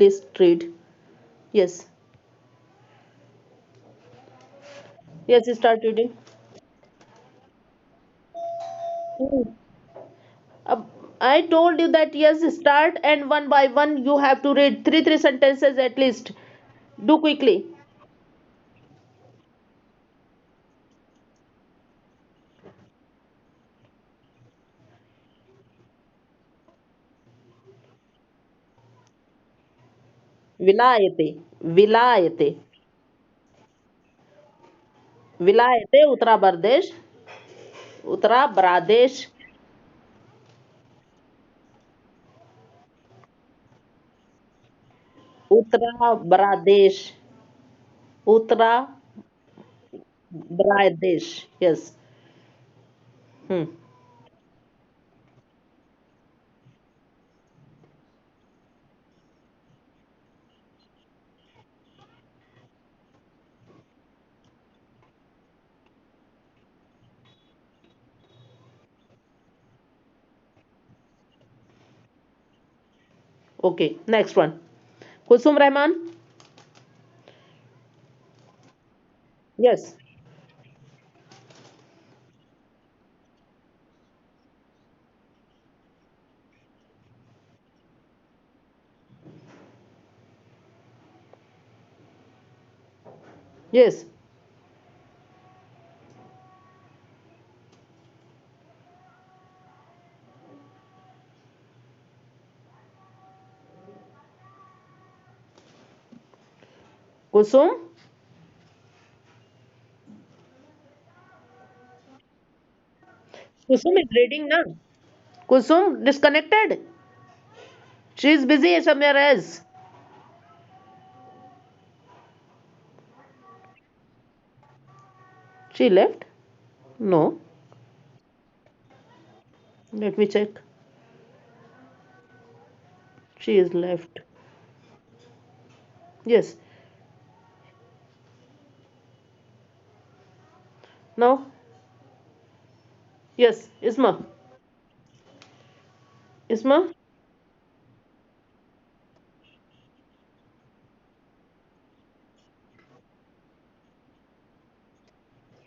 Please read. Yes. Yes, start reading. Hmm. Uh, I told you that yes, start and one by one you have to read three sentences at least. Do quickly. विलायते, विलायते, विलायते Uttara Pradesh, Uttara Pradesh, Uttara Pradesh, Uttara Pradesh. Yes. Hmm. Okay. Next one. Kusum Rahman. Yes. Yes. Kusum. Kusum is reading now. Kusum disconnected. She is busy somewhere else. She left? No. Let me check. She is left. Yes. Now? Yes. Isma. Isma?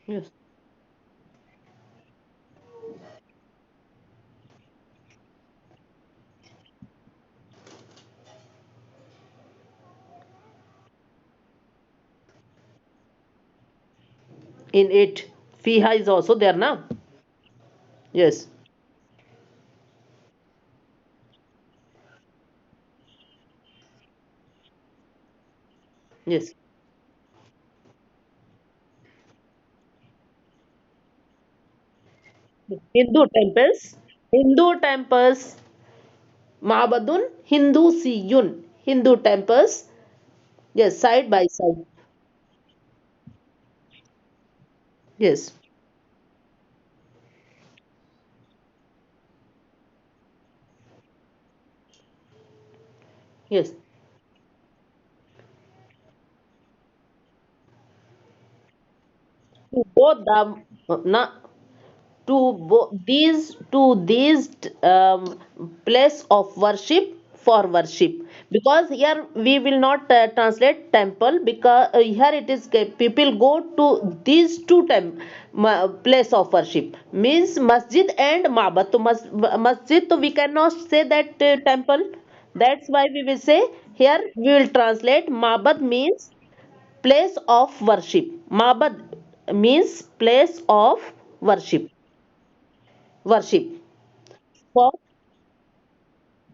Yes. In it. Fiha is also there now. Yes. Yes. Hindu temples. Hindu temples. Mabadun. Hindu Siyun. Hindu temples. Yes. Side by side. Yes. Yes. To both the na to these place of worship for worship, because here we will not translate temple, because here it is people go to these two place of worship, means masjid and mabad. To masjid, so we cannot say that temple. That's why we will say here we will translate mabad means place of worship. Mabad means place of worship. Worship. For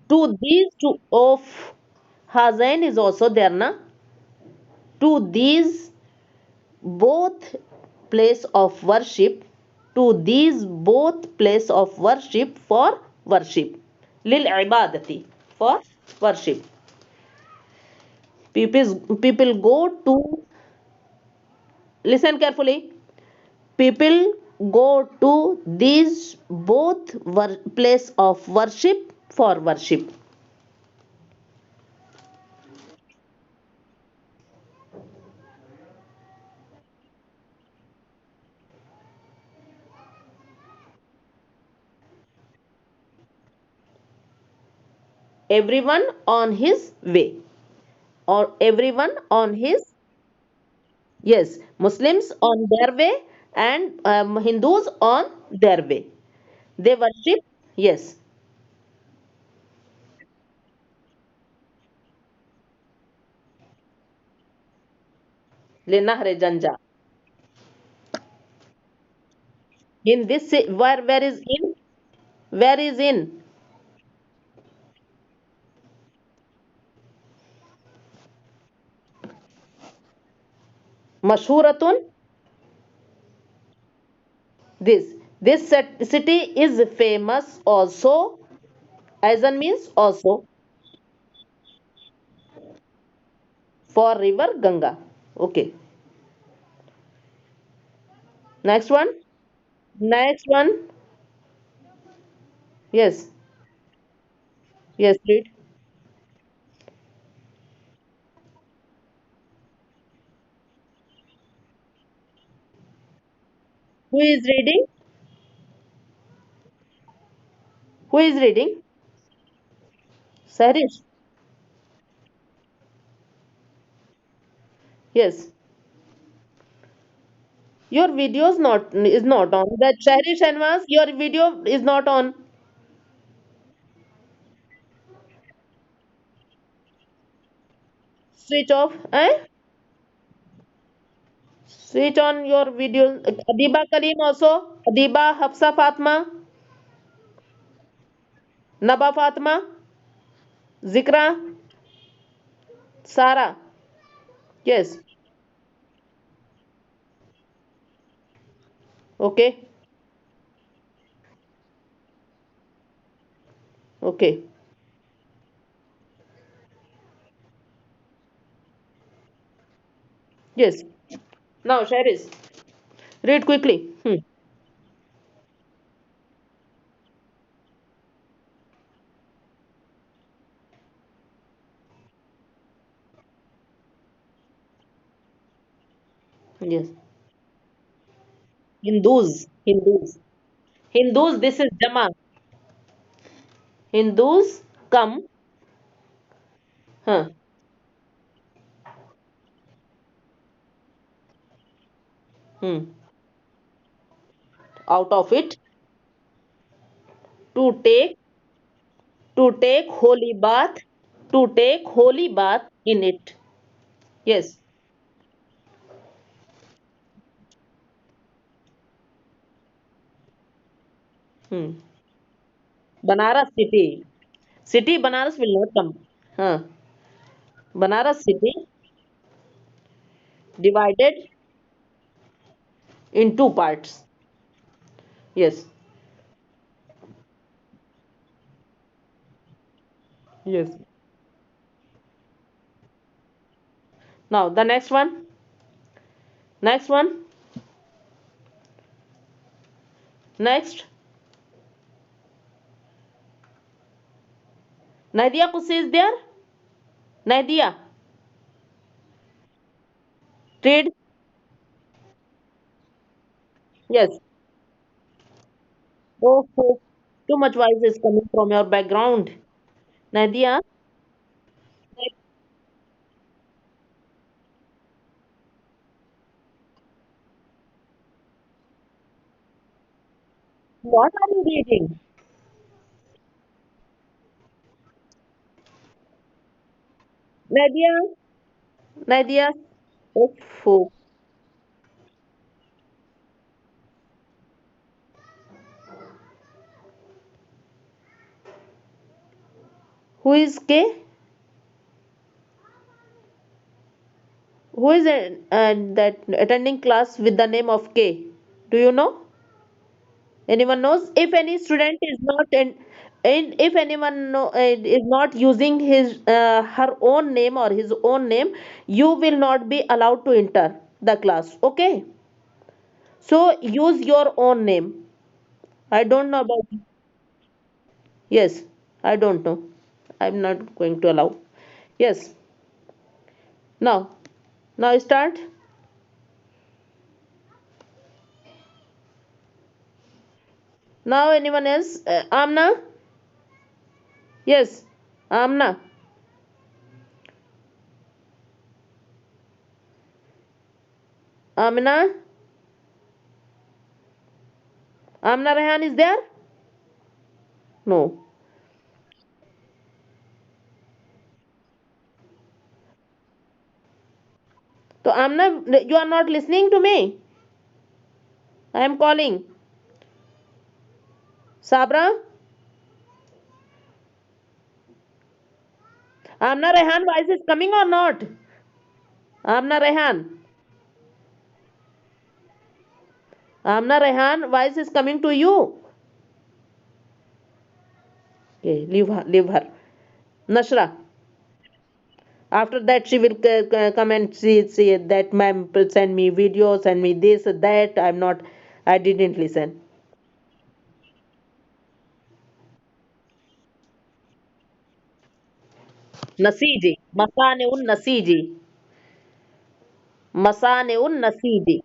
to these two of Hazain is also there, na? To these both place of worship, to these both place of worship for worship. Lil ibadati, for worship. People go to, listen carefully. People go to these both place of worship for worship. Everyone on his way. or everyone on his, yes, Muslims on their way, and Hindus on their way. They worship, yes, le nahre janja. In this, where is in? Where is in? Mashhuratun. This city is famous also. Aisan means also for river Ganga. Okay. Next one. Next one. Yes. Yes, read. Who is reading? Who is reading? Sarish. Yes. Your video is not on. That Shahri Shanwas, your video is not on. Switch off. Eh? Switch on your video. Adiba Karim also. Adiba Hafsa Fatma. Naba Fatma. Zikra. Sara. Yes. Okay. Okay. Yes. Now, Sharis, read quickly. Yes. Hindus. Hindus. Hindus, this is Jama. Hindus come, huh, hmm, out of it to take holy bath, to take holy bath in it. Yes. Hmm. Banaras city. City Banaras will not come. Huh. Banaras city divided in two parts. Yes. Yes. Now the next one. Next one. Next. Nadia Kusi is there? Nadia. Read. Yes. Oh, oh, too much voice is coming from your background. Nadia, what are you reading? Nadia, Nadia. Oh, oh. Who is K? Who is that attending class with the name of K? Do you know? Anyone knows? If any student is not if anyone is not using his her own name or his own name, you will not be allowed to enter the class. Okay? So use your own name. I don't know about. Yes, I don't know. I'm not going to allow. Yes. Now, now start. Now, anyone else? Amna? Yes, Amna. Amna, Amna Rehan is there? No. So Amna, you are not listening to me. I am calling. Sabra, Amna Rehan voice is coming or not? Amna Rehan, Amna Rehan voice is coming to you. Okay, leave her, leave her. Nashra. After that, she will come and see that ma'am send me videos, send me this, that. I'm not, I didn't listen. Nasiji, Masane un Nasiji, Masane un Nasiji.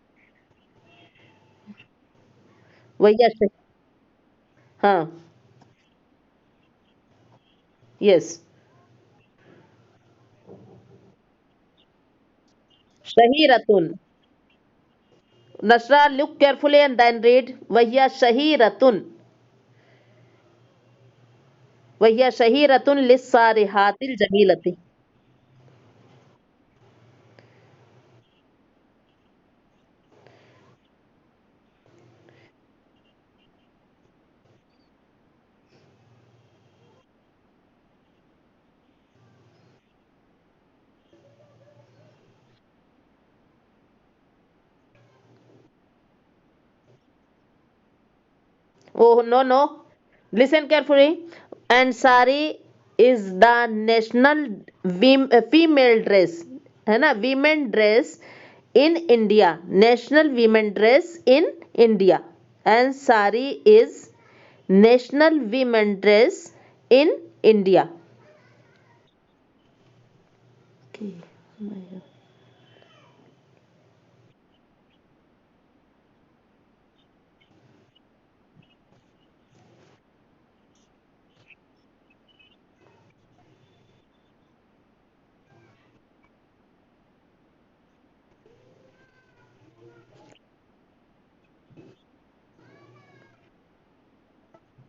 भैया हाँ, yes. Shahiratun. Nashra, look carefully and then read. Vahya Shahiratun. Vahya Shahiratun lissarihatil jamilati. Oh, no, no. Listen carefully. And sari is the national female dress. है ना? Women dress in India. National women dress in India. And sari is national women dress in India. Okay.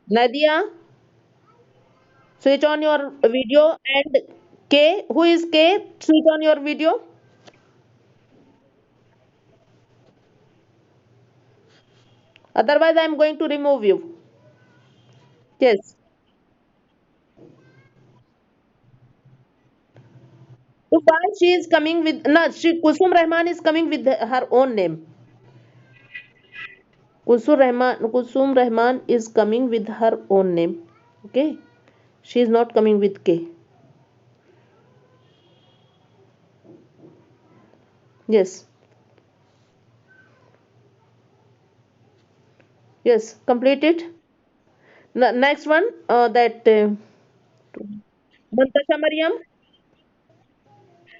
Nadia, switch on your video and K, who is K? Switch on your video. Otherwise, I am going to remove you. Yes. So why she is coming with no? She Kusum Rahman is coming with her own name. Kusum Rahman is coming with her own name. Okay, she is not coming with K. Yes, yes, complete it. Next one, that Mantasha Mariam.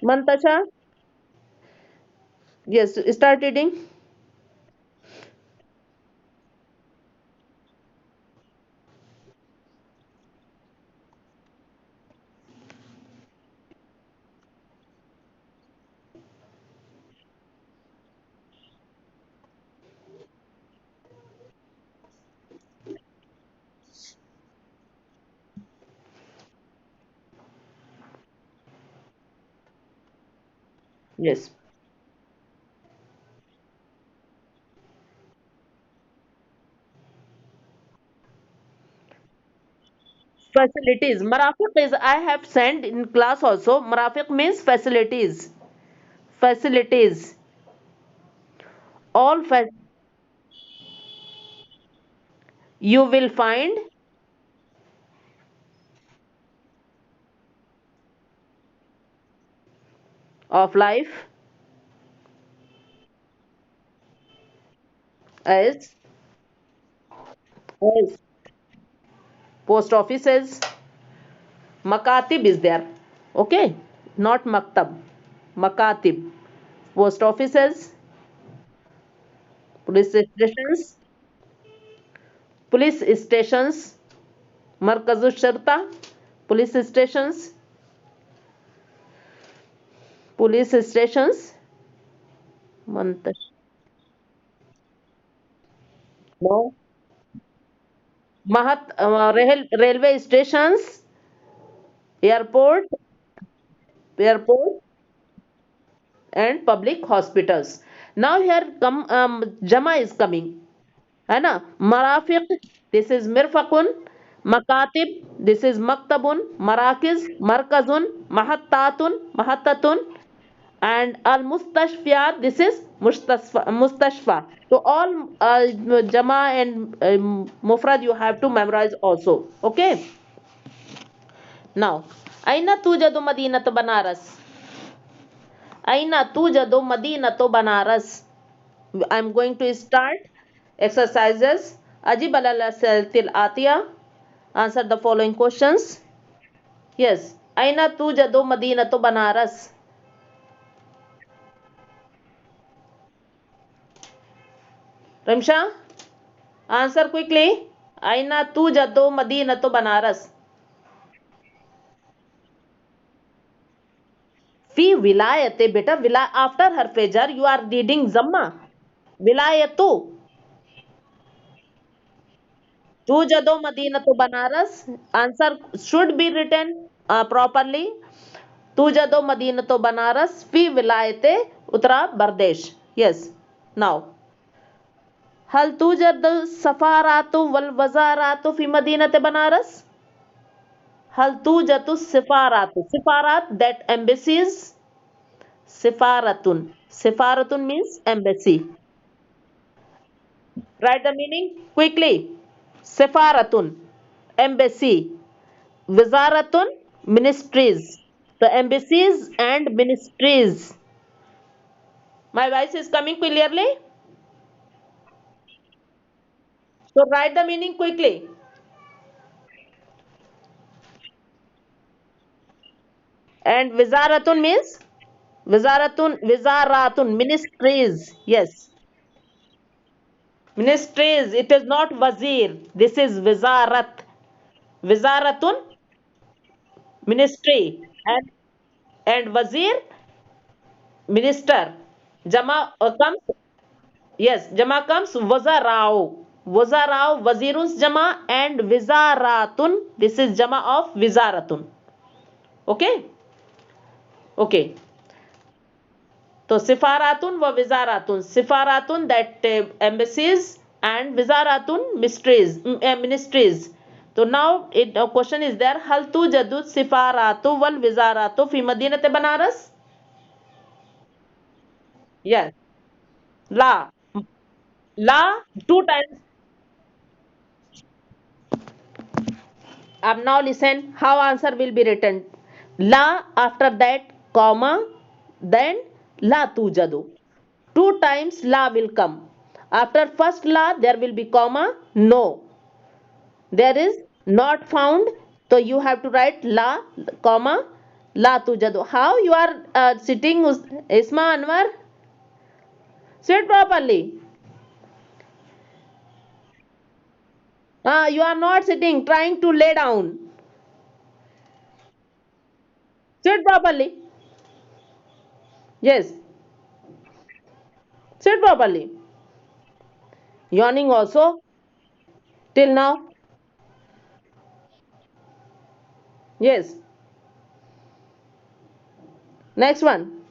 Mantasha, yes, start reading. Yes, facilities. Marafiq is I have sent in class also. Marafiq means facilities. Facilities. All you will find of life as as post offices. Makatib is there. Okay, not maktab. Makatib. Post offices, police stations, police stations, Markazu Sharta, police stations, police stations, Mantash. No. Railway stations, airport, airport, and public hospitals. Now here come Jama is coming. है ना? Marafiq, this is mirfaqun. Makatib, this is maktabun. Marakiz, markazun. Mahattatun, mahattatun. And al mustashfiyat, this is mustashfa. So all Jama and Mufrad you have to memorize also. Okay. Now, aina tujadu madinatu Banaras? Aina tujadu madinatu Banaras? I'm going to start exercises. Ajib al til Atia. Answer the following questions. Yes. Aina tujadu madinatu Banaras? Ramsha, answer quickly. Aina tujadu madinatu Banaras? Fi vilayate beta after her jar you are reading zamma. Vilayatu. Tujado Madinatu Banaras. Answer should be written properly. Tujado Madinatu Banaras fi vilayate Uttar Pradesh. Yes. Now, hal tujad safaratu wal wazaratu fi Madinate Banaras? Hal tujatu sifaratu. Sifarat, that embassies. Sifaratun. Sifaratun means embassy. Write the meaning quickly. Sifaratun, embassy. Wizaratun, ministries. The embassies and ministries. My voice is coming clearly. So write the meaning quickly. And Wizaratun means Wizaratun, ministries. Yes, ministries. It is not Wazir. This is Wizarat. Wizaratun, ministry. And Wazir, minister. Jama comes. Yes, Jama comes Wazarao. Wazarao, Wazirun's Jama and Wizaratun. This is Jama of Wizaratun. Okay? Okay. So Sifaratun wa Wizaratun. Sifaratun, that embassies, and Wizaratun, ministries. So now question is there. Hal tu jadud sifaratu wal wizaratu fi madinate Banaras? Yes. La. La two times. Now listen how answer will be written. La, after that comma, then la tujadu. Two times la will come. After first la there will be comma, no. There is not found. So you have to write la, comma, la tujadu. How you are sitting, Isma Anwar? Sit properly. You are not sitting, trying to lay down. Sit properly. Yes, sit properly. Yawning also till now. Yes. Next one.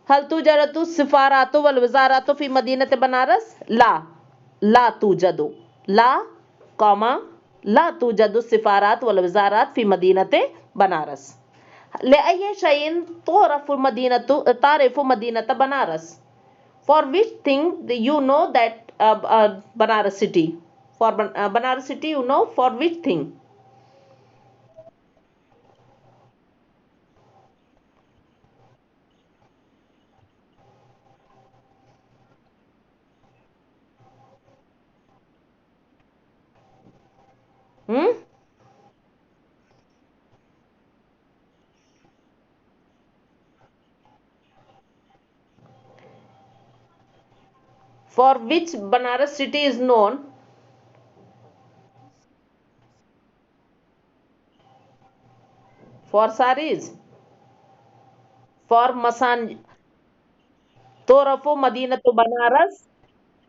هل توجد السفارات والوزارات في مدينة بنارس؟ لا. لا توجد. لا كوما لا توجد السفارات والوزارات في مدينة بنارس. لأي شيء تعرف مدينة بنارس? For which thing you know that Banaras city? For Banaras city you know for which thing? Hmm? For which Banaras city is known? For saris. For masan. Torafu Madinatu Banaras.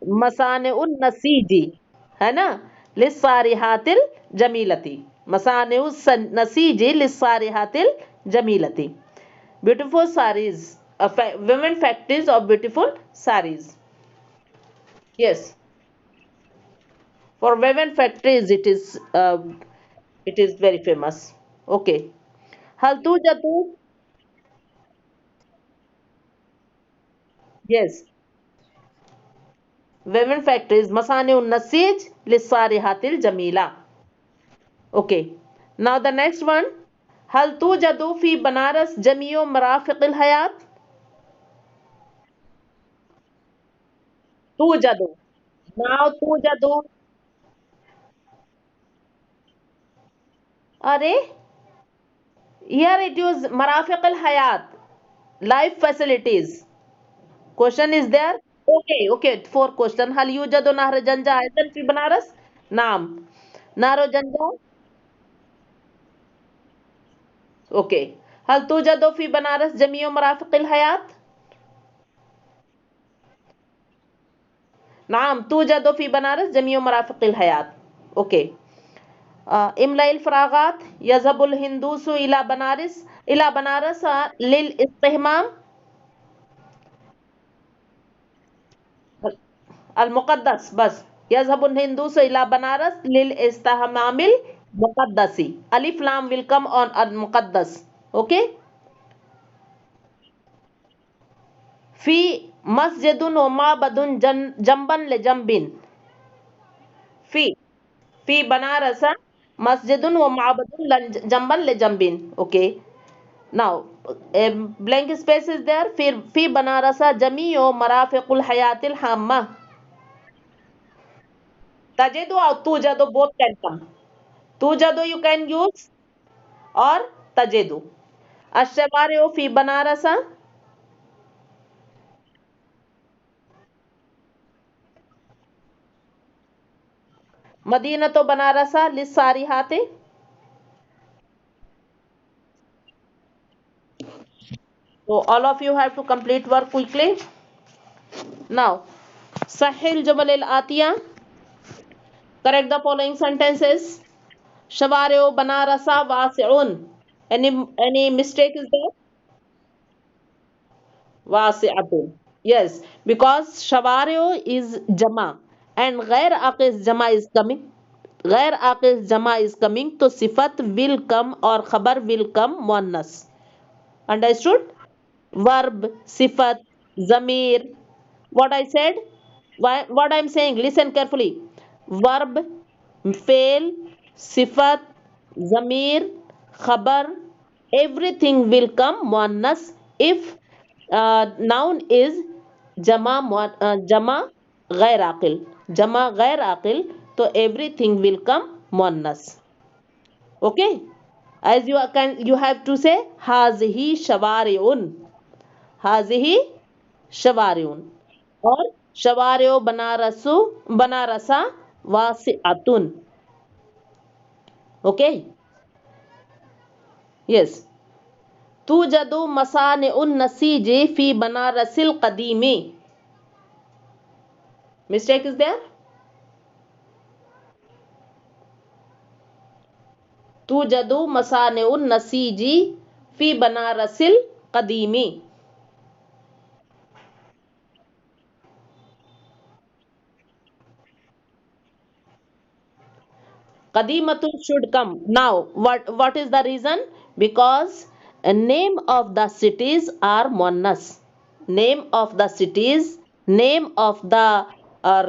मसाने उन नसीजी, है ना, लिस्सारिहातिल जमीलती, मसाने उस नसीजी लिस्सारिहातिल जमीलती, beautiful sarees, women factories of beautiful sarees. Yes, for women factories it is very famous. Okay. Hal tu jatu, yes, women factories masane un nasij lissarihatil jamila. Okay. Now the next one. Hal tu jadu fi Banaras jamiyo marafiqil hayat. Tu jadu. Now tu jadu. Are here it is marafiqil hayat, life facilities. Question is there? Okay, okay. Four question. Hal yujadu nahr janja aidan fi Banaras? Naam. Nahro janja. Okay. هل توجد في بنارس جميع مرافق الحياة؟ نعم توجد في بنارس جميع مرافق الحياة. Okay. املأ الفراغات. يذهب الهندوس إلى بنارس للاستحمام. المقدس بس. يذهب الهندوس إلى بنارس للاستحمام المقدس. ألف لام will come on المقدس. Okay. في مسجد ومعبد جنبا لجنب. في في بنارس مسجد ومعبد جنبا لجنب. Okay. Now a blank space is there. في بنارس جميع مرافق الحياة الهامة. تجد أو توجد both can come. توجد you can use or تجد. الشوارع في بنارس. مدينة بنارس للصالحات. So all of you have to complete work quickly. Now Sahil Jumal al Atiya. Correct the following sentences. Shawareo Banarasa Wasi'un. Any mistake is there? Wasi'atun. Yes, because Shawareo is Jama and Ghair Aqis Jama is coming. Ghair Aqis Jama is coming, so Sifat will come or Khabar will come Muannas. Understood? Verb, Sifat, Zamir. What I said? What I'm saying? Listen carefully. Verb, fail, Sifat, Zamir, Khabar, everything will come Muannas if noun is Jama Ghair Aqil. Jama Ghair Aqil, so everything will come Muannas. Okay? As you have to say Hazihi Shawariun. Hazihi Shawariun. और शवारो बनारसा वासिअतुन. Okay. Yes. तूजदु मसानिउन नसीजी फी बनारसिल कदीमी. Mistake is there. तूजदु मसानिउन नसीजी फी बनारसिल कदीमी. Qadimatun should come. Now, what is the reason? Because a name of the cities are Muannas. Name of the cities, name of the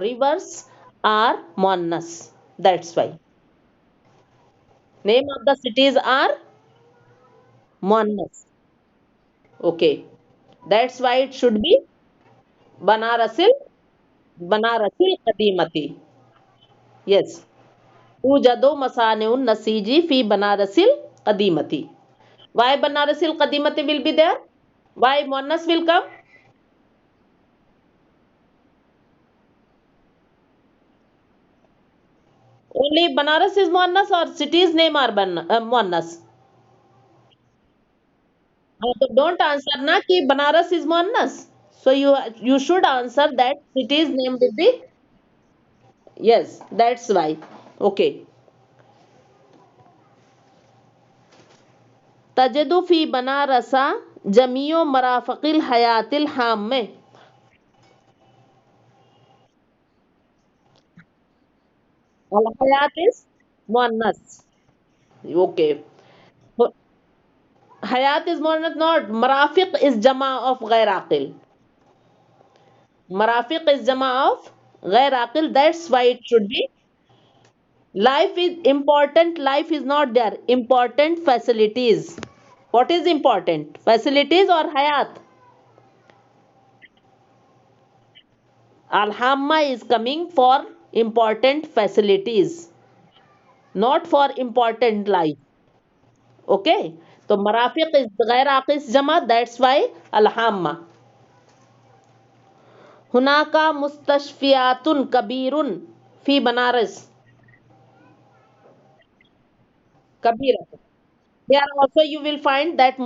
rivers are Muannas. That's why. Name of the cities are Muannas. Okay. That's why it should be Banarasil Qadimati. Yes. توجد مصانع النسيج في بنارس القديمة. Why Banaras al-Qadimati will be there? Why Muannas will come? Only Banaras is Muannas or city's name are Muannas? So don't answer na ki Banaras is Muannas. So you should answer that city's name will be, yes, that's why. Okay. तजदु फी बनारसा जमियो मराफकिल हयातिल हाम में। अल हयात is मुअन्नस। Okay. हयात is muannath, not marafiq is jama of ghair aqil. Marafiq is jama of ghair aqil, that's why it should be. Life is important, life is not there. Important facilities. What is important? Facilities or hayat? Al hamma is coming for important facilities, not for important life. Okay? So marafiq is ghair aqis jama, that's why al hamma. हुनाका मुस्तशफियातुन कबीरुन फी Banaras. Kabira. There also you will find that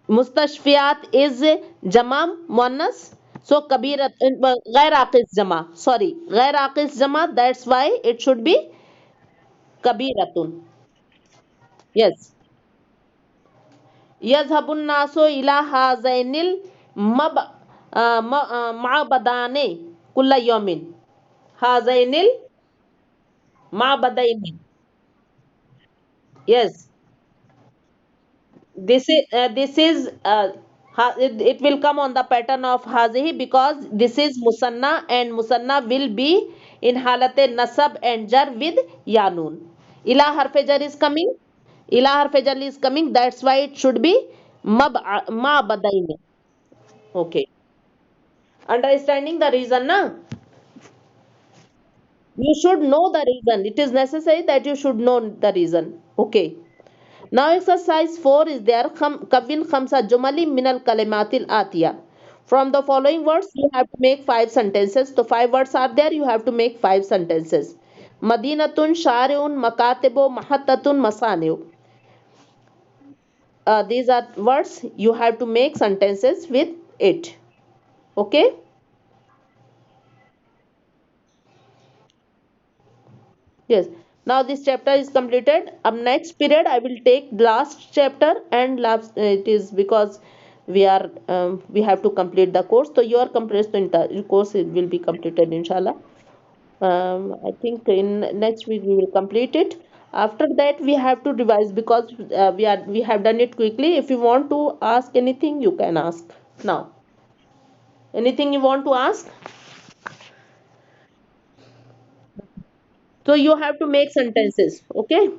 mustashfiyat is jama muannas. So kabirat ghair aqis jama. Sorry, ghair aqis jama. That's why it should be kabiratun. Yes. यज़हबुन नासो इला हाज़ैनिल मब माबदाने कुल्ला यौमिन। हाज़ैनिल माबदैनि। Yes. This is it will come on the pattern of hazihi because this is musanna and musanna will be in halate nasab and jar with yanun. Ila harfe jar is coming. Ila harfe jar is coming. That's why it should be ma badain. Okay. Understanding the reason, na? You should know the reason. It is necessary that you should know the reason. Okay. Now exercise 4 is there. Kawin khamsa jumali minal kalimatil atiya. From the following words you have to make five sentences. So five words are there. You have to make five sentences. Madinatun, shariun, makatibo, mahattatun, masaniu. These are words you have to make sentences with it. Okay. Yes. Now this chapter is completed. Next period I will take last chapter and last it is because we have to complete the course. So your complete the course will be completed inshallah. I think in next week we will complete it. After that we have to revise because we have done it quickly. If you want to ask anything, you can ask now. Anything you want to ask? So you have to make sentences. Okay.